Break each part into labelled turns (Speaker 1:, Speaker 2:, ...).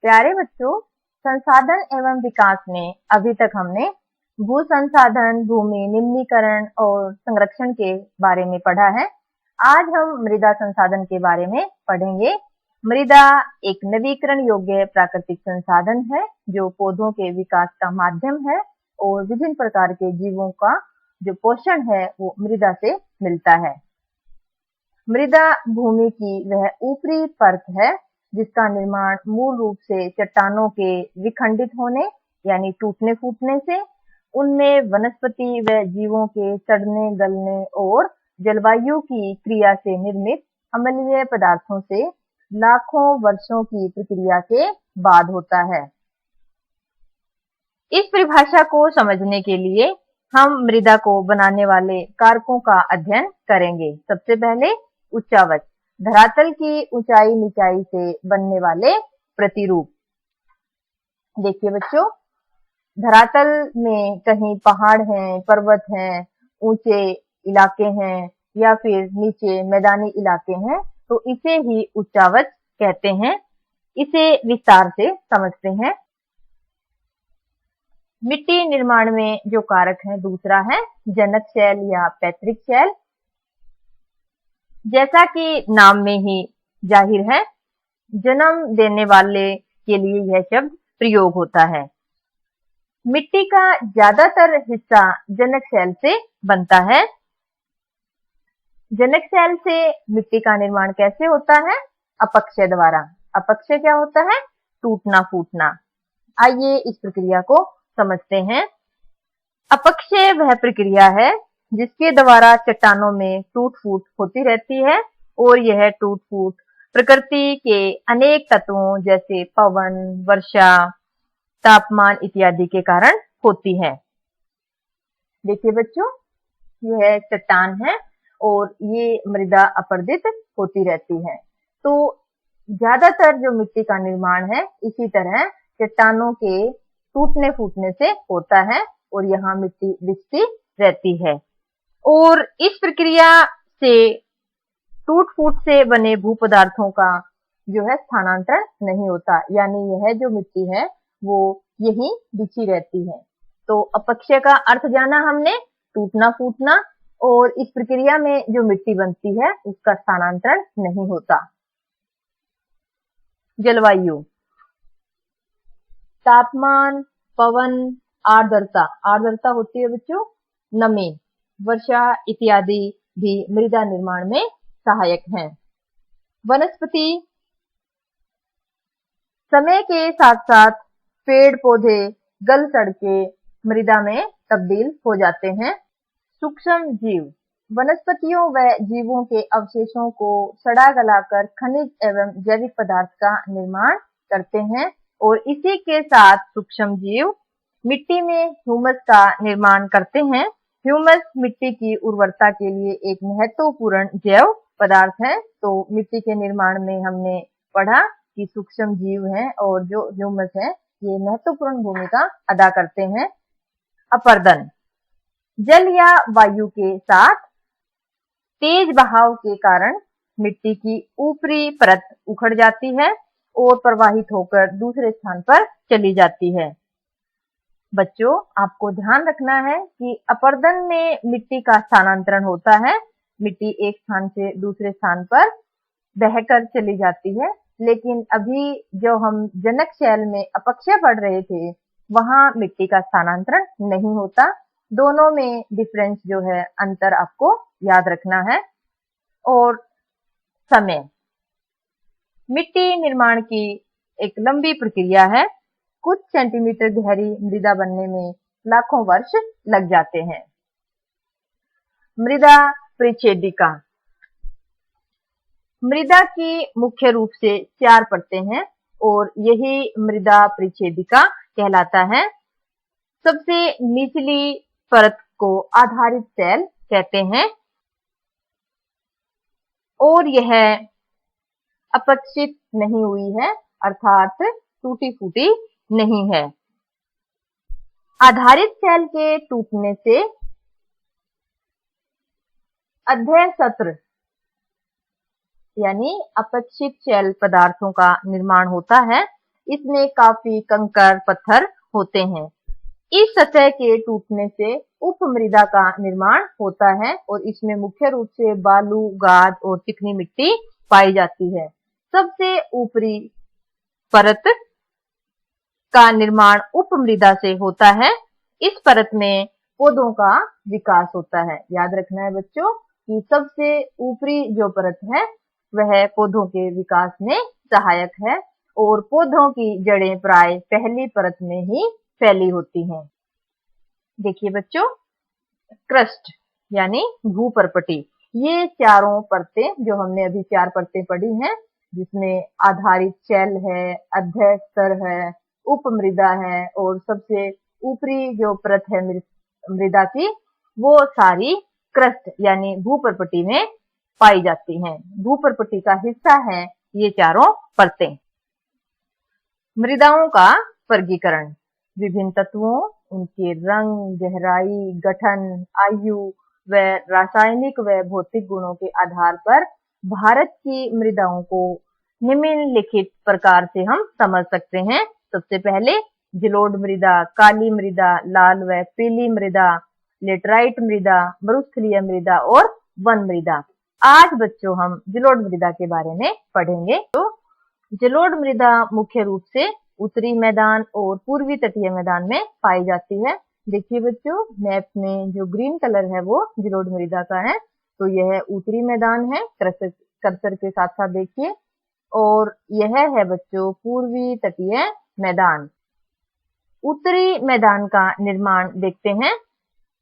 Speaker 1: प्यारे बच्चों, संसाधन एवं विकास में अभी तक हमने भू संसाधन, भूमि निम्नीकरण और संरक्षण के बारे में पढ़ा है। आज हम मृदा संसाधन के बारे में पढ़ेंगे। मृदा एक नवीकरण योग्य प्राकृतिक संसाधन है जो पौधों के विकास का माध्यम है और विभिन्न प्रकार के जीवों का जो पोषण है वो मृदा से मिलता है। मृदा भूमि की वह ऊपरी परत है जिसका निर्माण मूल रूप से चट्टानों के विखंडित होने यानी टूटने फूटने से, उनमें वनस्पति व जीवों के सड़ने गलने और जलवायु की क्रिया से निर्मित अम्लीय पदार्थों से लाखों वर्षों की प्रक्रिया के बाद होता है। इस परिभाषा को समझने के लिए हम मृदा को बनाने वाले कारकों का अध्ययन करेंगे। सबसे पहले उच्चावच, धरातल की ऊंचाई निचाई से बनने वाले प्रतिरूप। देखिए बच्चों, धरातल में कहीं पहाड़ हैं, पर्वत हैं, ऊंचे इलाके हैं या फिर नीचे मैदानी इलाके हैं, तो इसे ही उच्चावच कहते हैं। इसे विस्तार से समझते हैं। मिट्टी निर्माण में जो कारक है दूसरा है जनक शैल या पैतृक शैल। जैसा कि नाम में ही जाहिर है, जन्म देने वाले के लिए यह शब्द प्रयोग होता है। मिट्टी का ज्यादातर हिस्सा जनक शैल से बनता है। जनक शैल से मिट्टी का निर्माण कैसे होता है? अपक्षय द्वारा। अपक्षय क्या होता है? टूटना फूटना। आइए इस प्रक्रिया को समझते हैं। अपक्षय वह प्रक्रिया है जिसके द्वारा चट्टानों में टूट फूट होती रहती है और यह टूट फूट प्रकृति के अनेक तत्वों जैसे पवन, वर्षा, तापमान इत्यादि के कारण होती है। देखिए बच्चों, यह चट्टान है और ये मृदा अपरदित होती रहती है। तो ज्यादातर जो मिट्टी का निर्माण है इसी तरह चट्टानों के टूटने फूटने से होता है और यहाँ मिट्टी बिछती रहती है। और इस प्रक्रिया से टूट फूट से बने भू पदार्थों का जो है स्थानांतरण नहीं होता, यानी यह जो मिट्टी है वो यहीं बिछी रहती है। तो अपक्षय का अर्थ जाना हमने, टूटना फूटना, और इस प्रक्रिया में जो मिट्टी बनती है उसका स्थानांतरण नहीं होता। जलवायु, तापमान, पवन, आर्द्रता। आर्द्रता होती है बच्चों नमी, वर्षा इत्यादि भी मृदा निर्माण में सहायक हैं। वनस्पति, समय के साथ साथ पेड़ पौधे गल सड़ के मृदा में तब्दील हो जाते हैं। सूक्ष्म जीव, वनस्पतियों व जीवों के अवशेषों को सड़ा गलाकर खनिज एवं जैविक पदार्थ का निर्माण करते हैं और इसी के साथ सूक्ष्म जीव मिट्टी में ह्यूमस का निर्माण करते हैं। ह्यूमस मिट्टी की उर्वरता के लिए एक महत्वपूर्ण जैव पदार्थ है। तो मिट्टी के निर्माण में हमने पढ़ा कि सूक्ष्म जीव हैं और जो ह्यूमस है ये महत्वपूर्ण भूमिका अदा करते हैं। अपरदन, जल या वायु के साथ तेज बहाव के कारण मिट्टी की ऊपरी परत उखड़ जाती है और प्रवाहित होकर दूसरे स्थान पर चली जाती है। बच्चों, आपको ध्यान रखना है कि अपरदन में मिट्टी का स्थानांतरण होता है। मिट्टी एक स्थान से दूसरे स्थान पर बहकर चली जाती है, लेकिन अभी जो हम जनक शैल में अपक्षय पढ़ रहे थे वहां मिट्टी का स्थानांतरण नहीं होता। दोनों में डिफरेंस जो है, अंतर आपको याद रखना है। और समय, मिट्टी निर्माण की एक लंबी प्रक्रिया है। कुछ सेंटीमीटर गहरी मृदा बनने में लाखों वर्ष लग जाते हैं। मृदा परिच्छेदिका, मृदा की मुख्य रूप से 4 परतें हैं और यही मृदा परिच्छेदिका कहलाता है। सबसे निचली परत को आधारित सेल कहते हैं और यह अपक्षित नहीं हुई है, अर्थात टूटी फूटी नहीं है। आधारित सेल के टूटने से अध्यय सत्र यानी अपक्षित शैल पदार्थों का निर्माण होता है। इसमें काफी कंकड़ पत्थर होते हैं। इस सतह के टूटने से उपमृदा का निर्माण होता है और इसमें मुख्य रूप से बालू, गाद और चिकनी मिट्टी पाई जाती है। सबसे ऊपरी परत का निर्माण उपमृदा से होता है। इस परत में पौधों का विकास होता है। याद रखना है बच्चों कि सबसे ऊपरी जो परत है वह पौधों के विकास में सहायक है और पौधों की जड़ें प्राय पहली परत में ही फैली होती हैं। देखिए बच्चों, क्रस्ट यानी भूपर्पटी, ये चारों परतें जो हमने अभी 4 परतें पढ़ी हैं, जिसमें आधारित शैल है, अध्यय स्तर है, उपमृदा है और सबसे ऊपरी जो परत है मृदा की, वो सारी क्रस्ट यानी भूपर्पटी में पाई जाती हैं। भूपर्पटी का हिस्सा है ये चारों परतें। मृदाओं का वर्गीकरण। विभिन्न तत्वों, उनके रंग, गहराई, गठन, आयु व रासायनिक व भौतिक गुणों के आधार पर भारत की मृदाओं को निम्नलिखित प्रकार से हम समझ सकते हैं। सबसे पहले जलोढ़ मृदा, काली मृदा, लाल व पीली मृदा, लेटराइट मृदा, मरुस्थलीय मृदा और वन मृदा। आज बच्चों हम जलोढ़ मृदा के बारे में पढ़ेंगे। तो जलोढ़ मृदा मुख्य रूप से उत्तरी मैदान और पूर्वी तटीय मैदान में पाई जाती है। देखिए बच्चों, मैप में जो ग्रीन कलर है वो जलोढ़ मृदा का है, तो यह उत्तरी मैदान है। कर्सर के साथ साथ देखिए, और यह है बच्चों पूर्वी तटीय मैदान। उत्तरी मैदान का निर्माण देखते हैं।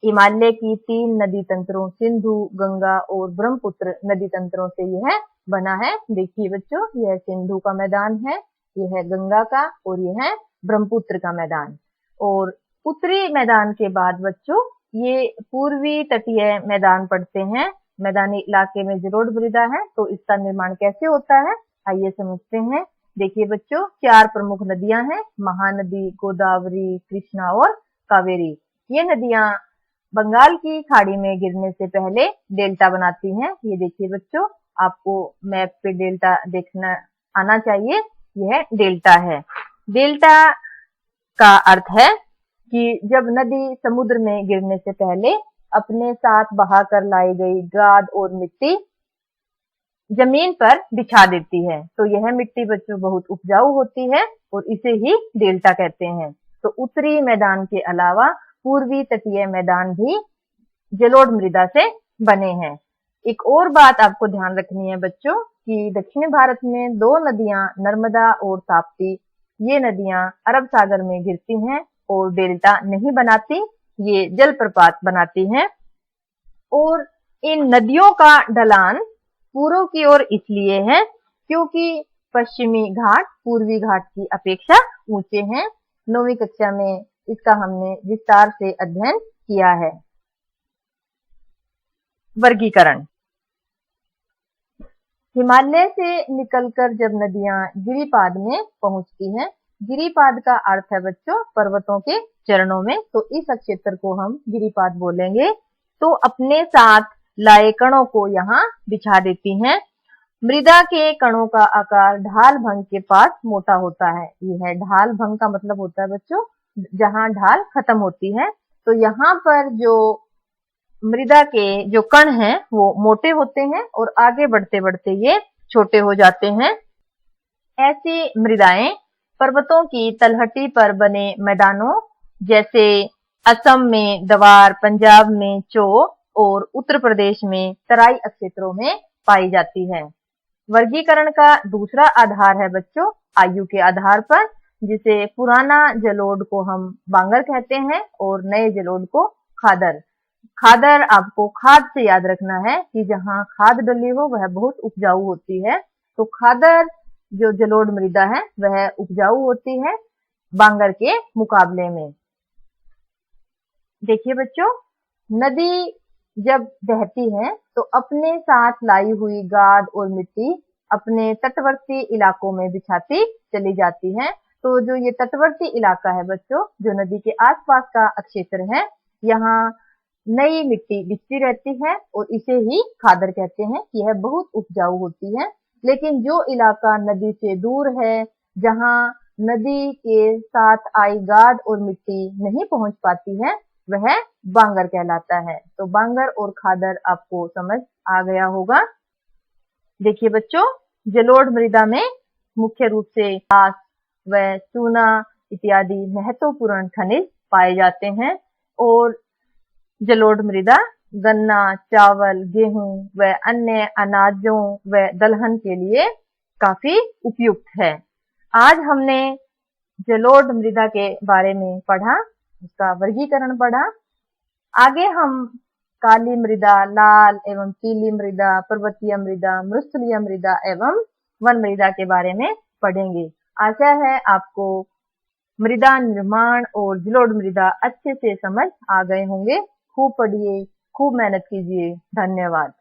Speaker 1: हिमालय की 3 नदी तंत्रों सिंधु, गंगा और ब्रह्मपुत्र नदी तंत्रों से यह बना है। देखिए बच्चों, यह सिंधु का मैदान है, यह है गंगा का और यह है ब्रह्मपुत्र का मैदान। और उत्तरी मैदान के बाद बच्चों ये पूर्वी तटीय मैदान पड़ते हैं। मैदानी इलाके में जलोढ़ मृदा है, तो इसका निर्माण कैसे होता है आइए समझते हैं। देखिए बच्चों, 4 प्रमुख नदियां हैं, महानदी, गोदावरी, कृष्णा और कावेरी। ये नदियां बंगाल की खाड़ी में गिरने से पहले डेल्टा बनाती हैं। ये देखिए बच्चों, आपको मैप पे डेल्टा देखना आना चाहिए, यह डेल्टा है। डेल्टा का अर्थ है कि जब नदी समुद्र में गिरने से पहले अपने साथ बहा कर लाई गई गाद और मिट्टी जमीन पर बिछा देती है, तो यह मिट्टी बच्चों बहुत उपजाऊ होती है और इसे ही डेल्टा कहते हैं। तो उत्तरी मैदान के अलावा पूर्वी तटीय मैदान भी जलोढ़ मृदा से बने हैं। एक और बात आपको ध्यान रखनी है बच्चों कि दक्षिण भारत में 2 नदियां नर्मदा और ताप्ती, ये नदियां अरब सागर में गिरती हैं और डेल्टा नहीं बनाती, ये जलप्रपात बनाती हैं। और इन नदियों का ढलान पूर्व की ओर इसलिए है क्योंकि पश्चिमी घाट पूर्वी घाट की अपेक्षा ऊंचे हैं। 9वीं कक्षा में इसका हमने विस्तार से अध्ययन किया है। वर्गीकरण। हिमालय से निकलकर जब नदियां गिरिपाद में पहुंचती हैं, गिरिपाद का अर्थ है बच्चों पर्वतों के चरणों में, तो इस क्षेत्र को हम गिरिपाद बोलेंगे। तो अपने साथ लाए कणों को यहाँ बिछा देती हैं। मृदा के कणों का आकार ढाल भंग के पास मोटा होता है। यह ढाल भंग का मतलब होता है बच्चों जहां ढाल खत्म होती है, तो यहाँ पर जो मृदा के जो कण हैं वो मोटे होते हैं और आगे बढ़ते बढ़ते ये छोटे हो जाते हैं। ऐसी मृदाएं पर्वतों की तलहटी पर बने मैदानों जैसे असम में दवार, पंजाब में चो और उत्तर प्रदेश में तराई क्षेत्रों में पाई जाती है। वर्गीकरण का दूसरा आधार है बच्चों आयु के आधार पर, जिसे पुराना जलोढ़ को हम बांगर कहते हैं और नए जलोढ़ को खादर। खादर आपको खाद से याद रखना है कि जहां खाद डली हो वह बहुत उपजाऊ होती है, तो खादर जो जलोढ़ मृदा है वह उपजाऊ होती है बांगर के मुकाबले में। देखिए बच्चों, नदी जब बहती है तो अपने साथ लाई हुई गाद और मिट्टी अपने तटवर्ती इलाकों में बिछाती चली जाती है। तो जो ये तटवर्ती इलाका है बच्चों, जो नदी के आसपास का क्षेत्र है, यहाँ नई मिट्टी बिछती रहती है और इसे ही खादर कहते हैं। यह बहुत उपजाऊ होती है। लेकिन जो इलाका नदी से दूर है, जहाँ नदी के साथ आई गाद और मिट्टी नहीं पहुंच पाती है, वह बांगर कहलाता है। तो बांगर और खादर आपको समझ आ गया होगा। देखिए बच्चों, जलोढ़ मृदा में मुख्य रूप से घास व चूना इत्यादि महत्वपूर्ण खनिज पाए जाते हैं और जलोढ़ मृदा गन्ना, चावल, गेहूं व अन्य अनाजों व दलहन के लिए काफी उपयुक्त है। आज हमने जलोढ़ मृदा के बारे में पढ़ा, उसका वर्गीकरण पढ़ा। आगे हम काली मृदा, लाल एवं पीली मृदा, पर्वतीय मृदा, मृस्थलीय मृदा एवं वन मृदा के बारे में पढ़ेंगे। आशा है आपको मृदा निर्माण और जलोढ़ मृदा अच्छे से समझ आ गए होंगे। खूब पढ़िए, खूब मेहनत कीजिए। धन्यवाद।